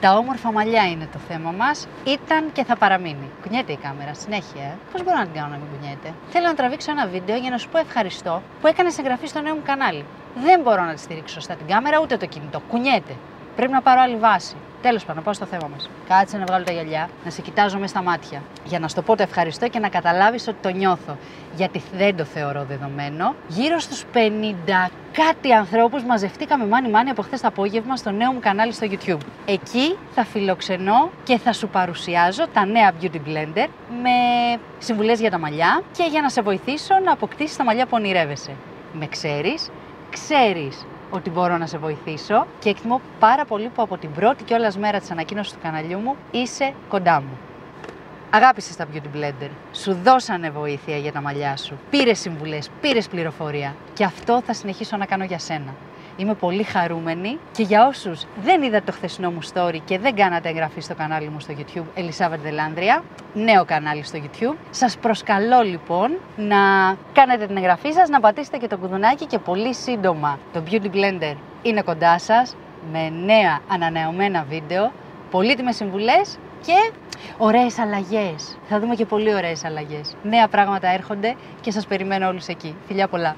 Τα όμορφα μαλλιά είναι το θέμα μας. Ήταν και θα παραμείνει. Κουνιέται η κάμερα συνέχεια. Πώς μπορώ να την κάνω να μην κουνιέται? Θέλω να τραβήξω ένα βίντεο για να σου πω ευχαριστώ που έκανες εγγραφή στο νέο μου κανάλι. Δεν μπορώ να τη στηρίξω σωστά την κάμερα ούτε το κινητό. Κουνιέται. Πρέπει να πάρω άλλη βάση. Τέλος πάντων, πάω στο θέμα μας. Κάτσε να βγάλω τα γυαλιά, να σε κοιτάζω μέσα στα μάτια. Για να σου το πω το ευχαριστώ και να καταλάβεις ότι το νιώθω. Γιατί δεν το θεωρώ δεδομένο. Γύρω στους 50 κάτι ανθρώπους μαζευτήκαμε μάνι από χθες το απόγευμα στο νέο μου κανάλι στο YouTube. Εκεί θα φιλοξενώ και θα σου παρουσιάζω τα νέα Beauty Blender με συμβουλές για τα μαλλιά και για να σε βοηθήσω να αποκτήσεις τα μαλλιά που ονειρεύεσαι. Με ξέρεις ότι μπορώ να σε βοηθήσω και εκτιμώ πάρα πολύ που από την πρώτη κιόλας μέρα της ανακοίνωσης του καναλιού μου είσαι κοντά μου. Αγάπησες τα Beauty Blender, σου δώσανε βοήθεια για τα μαλλιά σου, πήρες συμβουλές, πήρες πληροφορία και αυτό θα συνεχίσω να κάνω για σένα. Είμαι πολύ χαρούμενη και για όσους δεν είδατε το χθεσινό μου story και δεν κάνατε εγγραφή στο κανάλι μου στο YouTube, Ελισάβετ Δελάνδρια, νέο κανάλι στο YouTube, σας προσκαλώ λοιπόν να κάνετε την εγγραφή σας, να πατήσετε και το κουδουνάκι και πολύ σύντομα το Beauty Blender είναι κοντά σας με νέα ανανεωμένα βίντεο, πολύτιμες συμβουλές και ωραίες αλλαγές. Θα δούμε και πολύ ωραίες αλλαγές. Νέα πράγματα έρχονται και σας περιμένω όλους εκεί. Φιλιά πολλά!